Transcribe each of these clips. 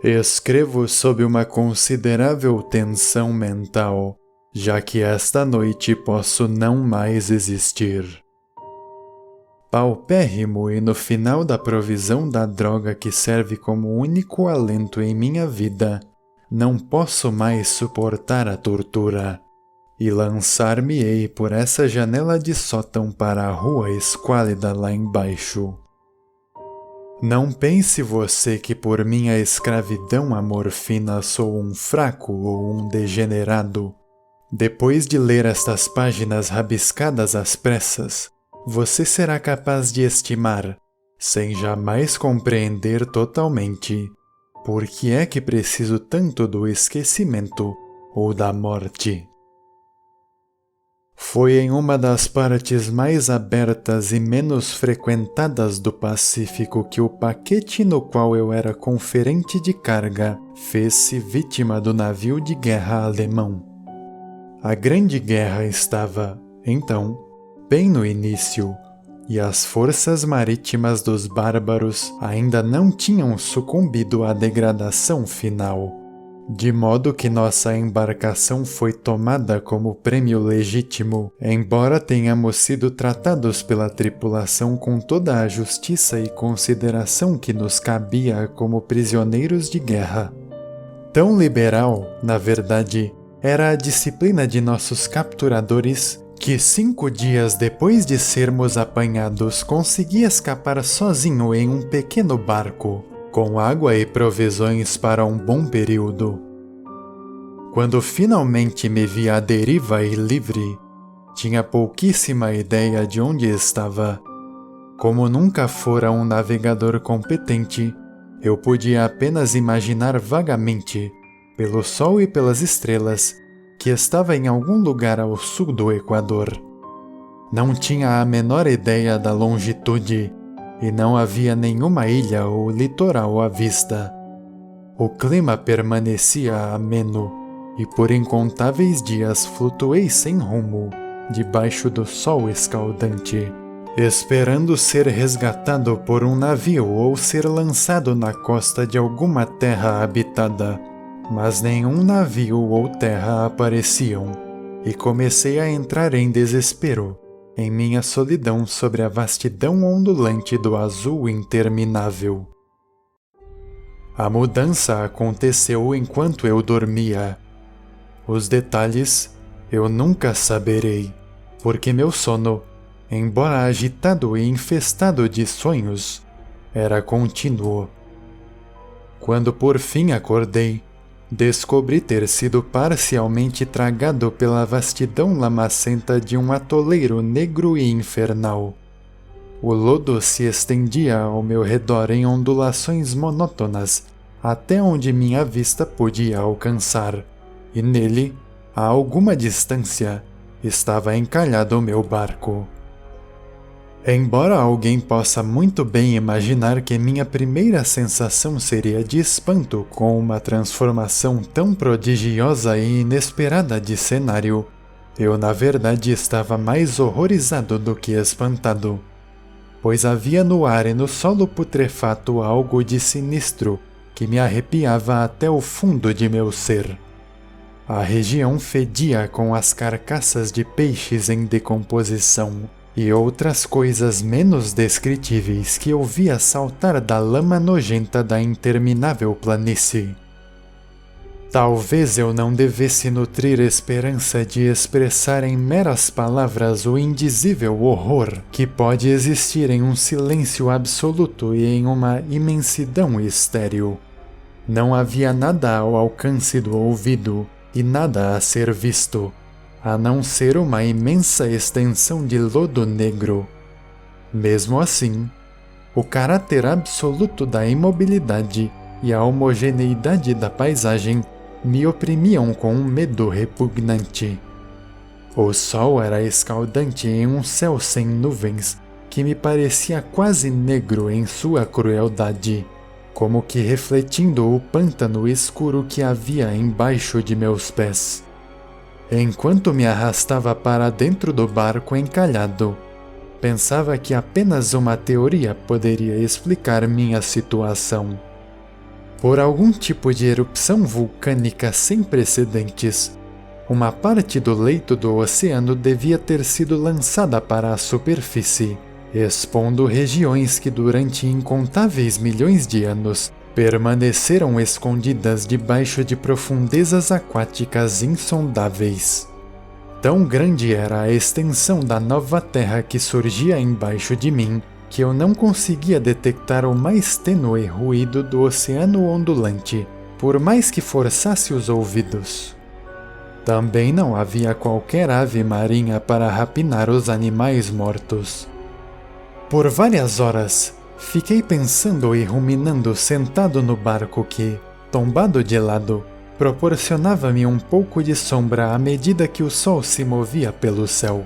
Escrevo sob uma considerável tensão mental, já que esta noite posso não mais existir. Paupérrimo e no final da provisão da droga que serve como único alento em minha vida, não posso mais suportar a tortura, e lançar-me-ei por essa janela de sótão para a rua esquálida lá embaixo. Não pense você que por minha escravidão à morfina sou um fraco ou um degenerado. Depois de ler estas páginas rabiscadas às pressas, você será capaz de estimar, sem jamais compreender totalmente, por que é que preciso tanto do esquecimento ou da morte. Foi em uma das partes mais abertas e menos frequentadas do Pacífico que o paquete no qual eu era conferente de carga fez-se vítima do navio de guerra alemão. A Grande Guerra estava, então, bem no início, e as forças marítimas dos bárbaros ainda não tinham sucumbido à degradação final, de modo que nossa embarcação foi tomada como prêmio legítimo, embora tenhamos sido tratados pela tripulação com toda a justiça e consideração que nos cabia como prisioneiros de guerra. Tão liberal, na verdade, era a disciplina de nossos capturadores que 5 dias depois de sermos apanhados consegui escapar sozinho em um pequeno barco, com água e provisões para um bom período. Quando finalmente me vi à deriva e livre, tinha pouquíssima ideia de onde estava. Como nunca fora um navegador competente, eu podia apenas imaginar vagamente, pelo sol e pelas estrelas, que estava em algum lugar ao sul do Equador. Não tinha a menor ideia da longitude, e não havia nenhuma ilha ou litoral à vista. O clima permanecia ameno, e por incontáveis dias flutuei sem rumo, debaixo do sol escaldante, esperando ser resgatado por um navio ou ser lançado na costa de alguma terra habitada. Mas nenhum navio ou terra apareciam, e comecei a entrar em desespero, em minha solidão sobre a vastidão ondulante do azul interminável. A mudança aconteceu enquanto eu dormia. Os detalhes eu nunca saberei, porque meu sono, embora agitado e infestado de sonhos, era contínuo. Quando por fim acordei, descobri ter sido parcialmente tragado pela vastidão lamacenta de um atoleiro negro e infernal. O lodo se estendia ao meu redor em ondulações monótonas, até onde minha vista podia alcançar, e nele, a alguma distância, estava encalhado o meu barco. Embora alguém possa muito bem imaginar que minha primeira sensação seria de espanto com uma transformação tão prodigiosa e inesperada de cenário, eu na verdade estava mais horrorizado do que espantado, pois havia no ar e no solo putrefato algo de sinistro que me arrepiava até o fundo de meu ser. A região fedia com as carcaças de peixes em decomposição, e outras coisas menos descritíveis que eu via saltar da lama nojenta da interminável planície. Talvez eu não devesse nutrir esperança de expressar em meras palavras o indizível horror que pode existir em um silêncio absoluto e em uma imensidão estéril. Não havia nada ao alcance do ouvido e nada a ser visto, a não ser uma imensa extensão de lodo negro. Mesmo assim, o caráter absoluto da imobilidade e a homogeneidade da paisagem me oprimiam com um medo repugnante. O sol era escaldante em um céu sem nuvens que me parecia quase negro em sua crueldade, como que refletindo o pântano escuro que havia embaixo de meus pés. Enquanto me arrastava para dentro do barco encalhado, pensava que apenas uma teoria poderia explicar minha situação. Por algum tipo de erupção vulcânica sem precedentes, uma parte do leito do oceano devia ter sido lançada para a superfície, expondo regiões que durante incontáveis milhões de anos permaneceram escondidas debaixo de profundezas aquáticas insondáveis. Tão grande era a extensão da nova terra que surgia embaixo de mim, que eu não conseguia detectar o mais tênue ruído do oceano ondulante, por mais que forçasse os ouvidos. Também não havia qualquer ave marinha para rapinar os animais mortos. Por várias horas, fiquei pensando e ruminando sentado no barco que, tombado de lado, proporcionava-me um pouco de sombra à medida que o sol se movia pelo céu.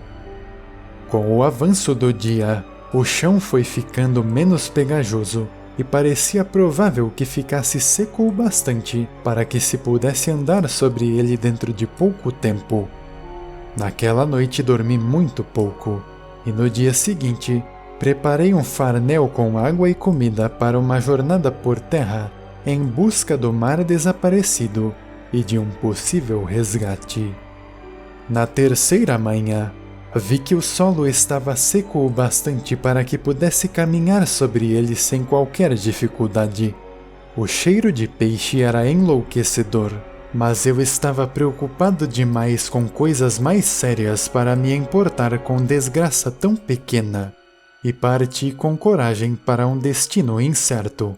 Com o avanço do dia, o chão foi ficando menos pegajoso e parecia provável que ficasse seco o bastante para que se pudesse andar sobre ele dentro de pouco tempo. Naquela noite dormi muito pouco, e no dia seguinte preparei um farnel com água e comida para uma jornada por terra em busca do mar desaparecido e de um possível resgate. Na terceira manhã, vi que o solo estava seco o bastante para que pudesse caminhar sobre ele sem qualquer dificuldade. O cheiro de peixe era enlouquecedor, mas eu estava preocupado demais com coisas mais sérias para me importar com desgraça tão pequena, e parti com coragem para um destino incerto.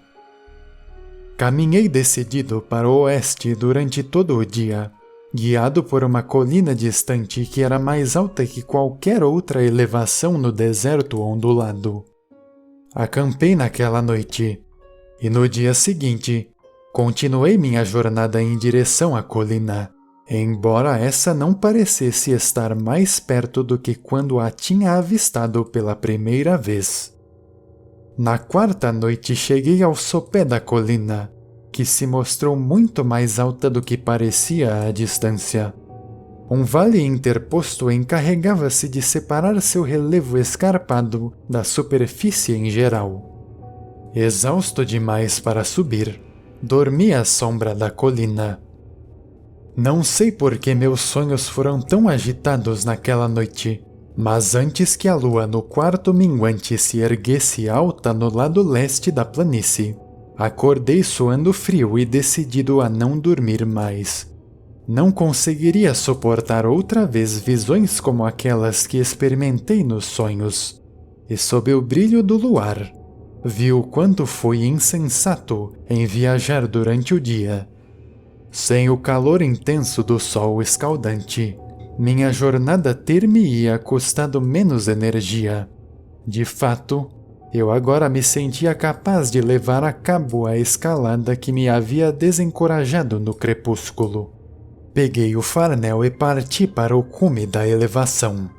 Caminhei decidido para o oeste durante todo o dia, guiado por uma colina distante que era mais alta que qualquer outra elevação no deserto ondulado. Acampei naquela noite, e no dia seguinte, continuei minha jornada em direção à colina, embora essa não parecesse estar mais perto do que quando a tinha avistado pela primeira vez. Na quarta noite cheguei ao sopé da colina, que se mostrou muito mais alta do que parecia à distância. Um vale interposto encarregava-se de separar seu relevo escarpado da superfície em geral. Exausto demais para subir, dormi à sombra da colina. Não sei por que meus sonhos foram tão agitados naquela noite, mas antes que a lua no quarto minguante se erguesse alta no lado leste da planície, acordei suando frio e decidido a não dormir mais. Não conseguiria suportar outra vez visões como aquelas que experimentei nos sonhos, e sob o brilho do luar, vi o quanto fui insensato em viajar durante o dia. Sem o calor intenso do sol escaldante, minha jornada ter-me-ia custado menos energia. De fato, eu agora me sentia capaz de levar a cabo a escalada que me havia desencorajado no crepúsculo. Peguei o farnel e parti para o cume da elevação.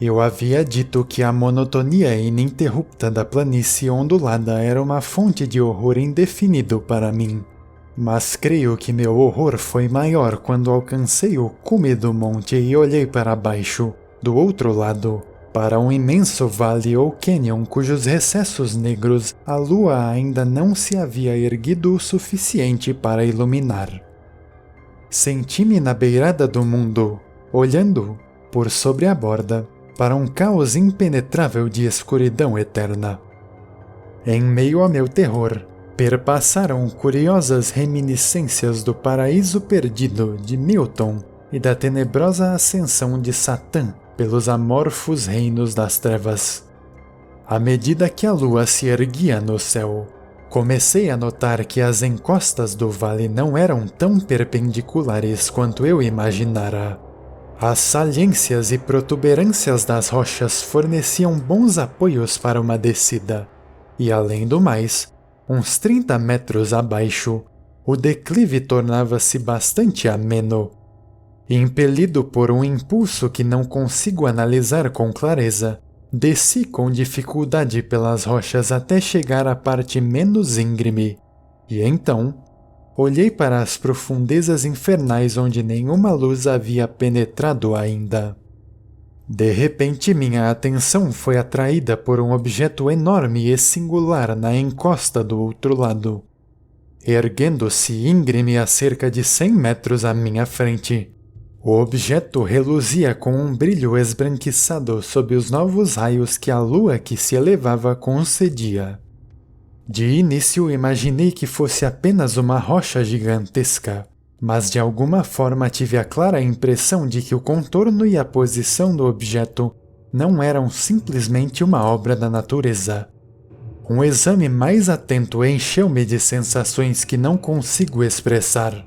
Eu havia dito que a monotonia ininterrupta da planície ondulada era uma fonte de horror indefinido para mim. Mas creio que meu horror foi maior quando alcancei o cume do monte e olhei para baixo, do outro lado, para um imenso vale ou cânion cujos recessos negros a lua ainda não se havia erguido o suficiente para iluminar. Senti-me na beirada do mundo, olhando, por sobre a borda, para um caos impenetrável de escuridão eterna. Em meio ao meu terror, perpassaram curiosas reminiscências do paraíso perdido de Milton e da tenebrosa ascensão de Satã pelos amorfos reinos das trevas. À medida que a lua se erguia no céu, comecei a notar que as encostas do vale não eram tão perpendiculares quanto eu imaginara. As saliências e protuberâncias das rochas forneciam bons apoios para uma descida, e além do mais, uns 30 metros abaixo, o declive tornava-se bastante ameno. Impelido por um impulso que não consigo analisar com clareza, desci com dificuldade pelas rochas até chegar à parte menos íngreme, e então olhei para as profundezas infernais onde nenhuma luz havia penetrado ainda. De repente minha atenção foi atraída por um objeto enorme e singular na encosta do outro lado. erguendo-se íngreme a cerca de 100 metros à minha frente. O objeto reluzia com um brilho esbranquiçado sob os novos raios que a lua que se elevava concedia. De início imaginei que fosse apenas uma rocha gigantesca, mas de alguma forma tive a clara impressão de que o contorno e a posição do objeto não eram simplesmente uma obra da natureza. Um exame mais atento encheu-me de sensações que não consigo expressar,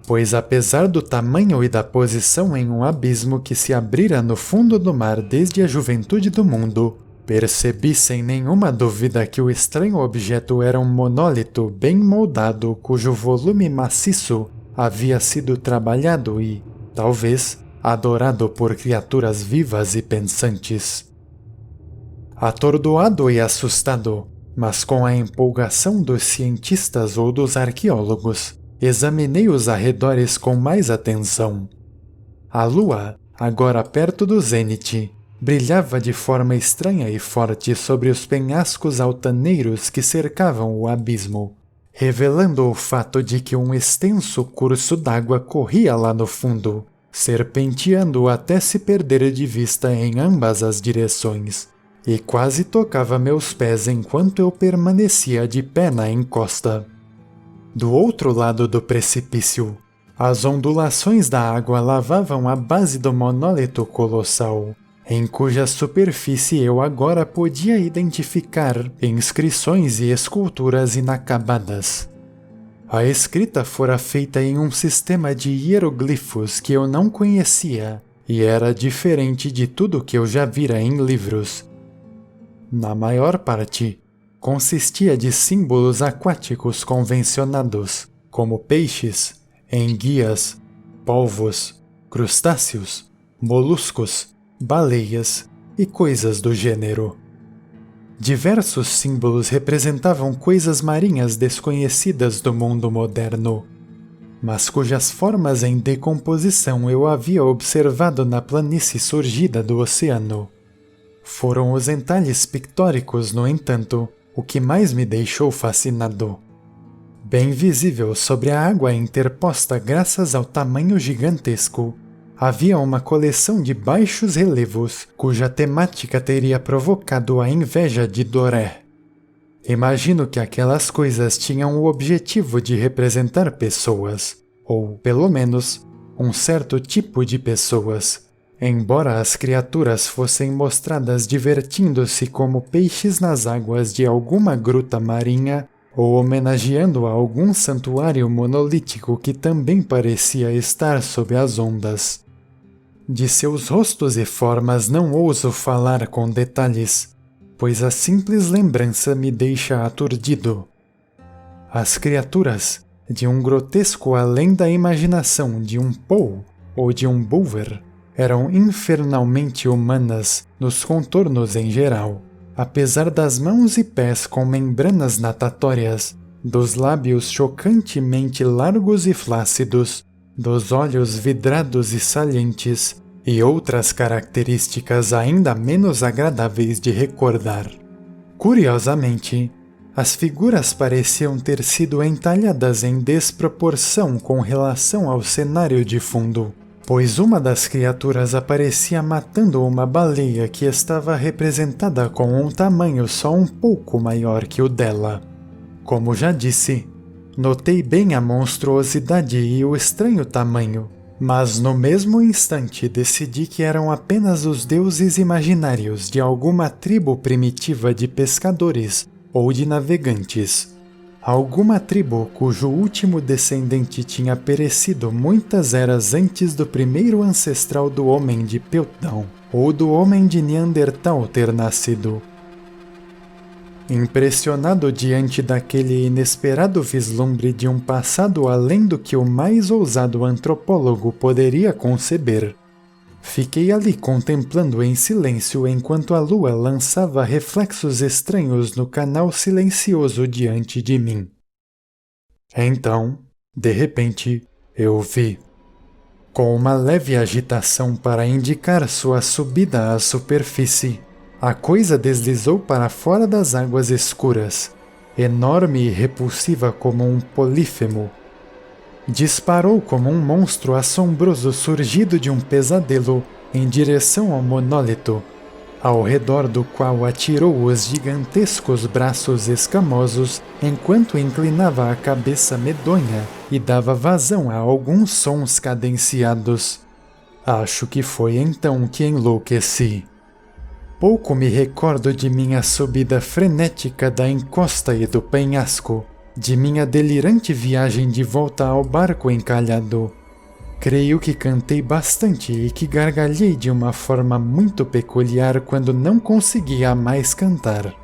pois apesar do tamanho e da posição em um abismo que se abrira no fundo do mar desde a juventude do mundo, percebi sem nenhuma dúvida que o estranho objeto era um monólito bem moldado cujo volume maciço havia sido trabalhado e, talvez, adorado por criaturas vivas e pensantes. Atordoado e assustado, mas com a empolgação dos cientistas ou dos arqueólogos, examinei os arredores com mais atenção. A lua, agora perto do zênite, brilhava de forma estranha e forte sobre os penhascos altaneiros que cercavam o abismo, revelando o fato de que um extenso curso d'água corria lá no fundo, serpenteando até se perder de vista em ambas as direções, e quase tocava meus pés enquanto eu permanecia de pé na encosta. Do outro lado do precipício, as ondulações da água lavavam a base do monólito colossal, em cuja superfície eu agora podia identificar inscrições e esculturas inacabadas. A escrita fora feita em um sistema de hieroglifos que eu não conhecia e era diferente de tudo que eu já vira em livros. Na maior parte, consistia de símbolos aquáticos convencionados, como peixes, enguias, polvos, crustáceos, moluscos, baleias e coisas do gênero. Diversos símbolos representavam coisas marinhas desconhecidas do mundo moderno, mas cujas formas em decomposição eu havia observado na planície surgida do oceano. Foram os entalhes pictóricos, no entanto, o que mais me deixou fascinado. Bem visível sobre a água interposta graças ao tamanho gigantesco, havia uma coleção de baixos relevos cuja temática teria provocado a inveja de Doré. Imagino que aquelas coisas tinham o objetivo de representar pessoas, ou, pelo menos, um certo tipo de pessoas, embora as criaturas fossem mostradas divertindo-se como peixes nas águas de alguma gruta marinha ou homenageando a algum santuário monolítico que também parecia estar sob as ondas. De seus rostos e formas não ouso falar com detalhes, pois a simples lembrança me deixa aturdido. As criaturas, de um grotesco além da imaginação de um Poe ou de um Bulwer, eram infernalmente humanas nos contornos em geral, apesar das mãos e pés com membranas natatórias, dos lábios chocantemente largos e flácidos, dos olhos vidrados e salientes, e outras características ainda menos agradáveis de recordar. Curiosamente, as figuras pareciam ter sido entalhadas em desproporção com relação ao cenário de fundo, pois uma das criaturas aparecia matando uma baleia que estava representada com um tamanho só um pouco maior que o dela. Como já disse, notei bem a monstruosidade e o estranho tamanho, mas no mesmo instante decidi que eram apenas os deuses imaginários de alguma tribo primitiva de pescadores ou de navegantes. Alguma tribo cujo último descendente tinha perecido muitas eras antes do primeiro ancestral do homem de Piltdown ou do homem de Neandertal ter nascido. Impressionado diante daquele inesperado vislumbre de um passado além do que o mais ousado antropólogo poderia conceber, fiquei ali contemplando em silêncio enquanto a lua lançava reflexos estranhos no canal silencioso diante de mim. Então, de repente, eu vi. Com uma leve agitação para indicar sua subida à superfície, a coisa deslizou para fora das águas escuras, enorme e repulsiva como um polífemo. Disparou como um monstro assombroso surgido de um pesadelo em direção ao monólito, ao redor do qual atirou os gigantescos braços escamosos enquanto inclinava a cabeça medonha e dava vazão a alguns sons cadenciados. Acho que foi então que enlouqueci. Pouco me recordo de minha subida frenética da encosta e do penhasco, de minha delirante viagem de volta ao barco encalhado. Creio que cantei bastante e que gargalhei de uma forma muito peculiar quando não conseguia mais cantar.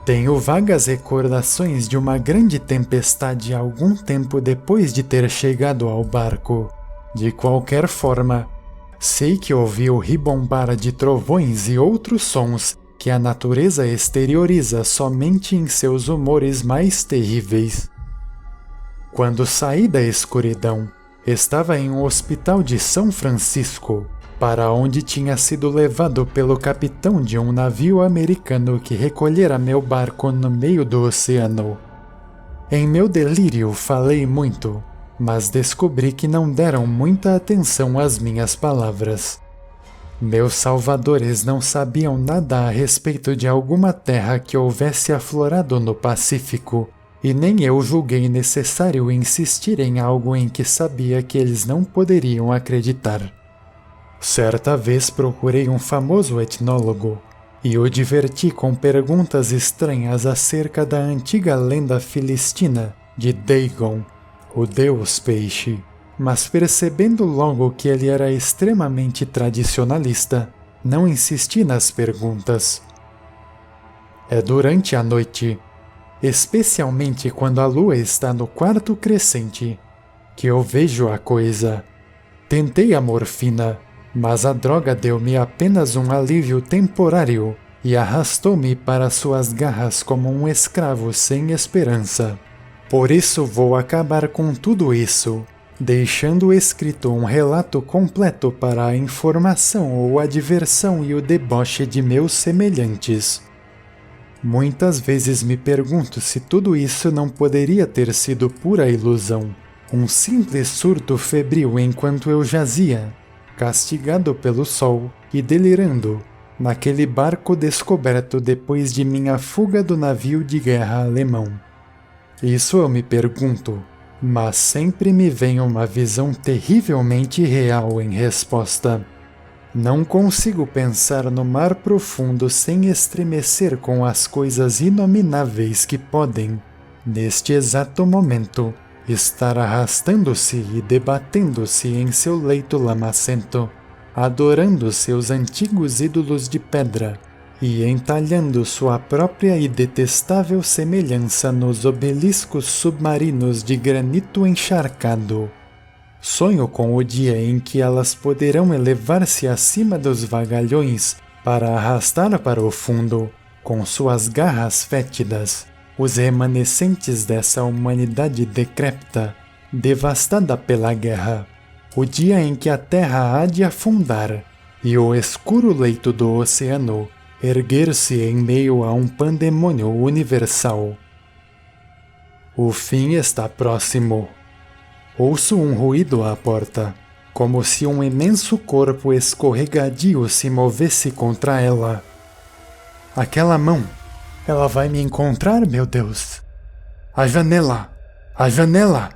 Tenho vagas recordações de uma grande tempestade algum tempo depois de ter chegado ao barco. De qualquer forma, sei que ouvi o ribombar de trovões e outros sons que a natureza exterioriza somente em seus humores mais terríveis. Quando saí da escuridão, estava em um hospital de São Francisco, para onde tinha sido levado pelo capitão de um navio americano que recolhera meu barco no meio do oceano. Em meu delírio falei muito, mas descobri que não deram muita atenção às minhas palavras. Meus salvadores não sabiam nada a respeito de alguma terra que houvesse aflorado no Pacífico, e nem eu julguei necessário insistir em algo em que sabia que eles não poderiam acreditar. Certa vez procurei um famoso etnólogo e o diverti com perguntas estranhas acerca da antiga lenda filistina de Dagon, o deus peixe, mas percebendo logo que ele era extremamente tradicionalista, não insisti nas perguntas. É durante a noite, especialmente quando a lua está no quarto crescente, que eu vejo a coisa. Tentei a morfina, mas a droga deu-me apenas um alívio temporário e arrastou-me para suas garras como um escravo sem esperança. Por isso vou acabar com tudo isso, deixando escrito um relato completo para a informação ou a diversão e o deboche de meus semelhantes. Muitas vezes me pergunto se tudo isso não poderia ter sido pura ilusão, um simples surto febril enquanto eu jazia, castigado pelo sol e delirando, naquele barco descoberto depois de minha fuga do navio de guerra alemão. Isso eu me pergunto, mas sempre me vem uma visão terrivelmente real em resposta. Não consigo pensar no mar profundo sem estremecer com as coisas inomináveis que podem, neste exato momento, estar arrastando-se e debatendo-se em seu leito lamacento, adorando seus antigos ídolos de pedra e entalhando sua própria e detestável semelhança nos obeliscos submarinos de granito encharcado. Sonho com o dia em que elas poderão elevar-se acima dos vagalhões para arrastar para o fundo, com suas garras fétidas, os remanescentes dessa humanidade decrépita, devastada pela guerra. O dia em que a terra há de afundar e o escuro leito do oceano erguer-se em meio a um pandemônio universal. O fim está próximo. Ouço um ruído à porta, como se um imenso corpo escorregadio se movesse contra ela. Aquela mão, ela vai me encontrar, meu Deus! A janela! A janela!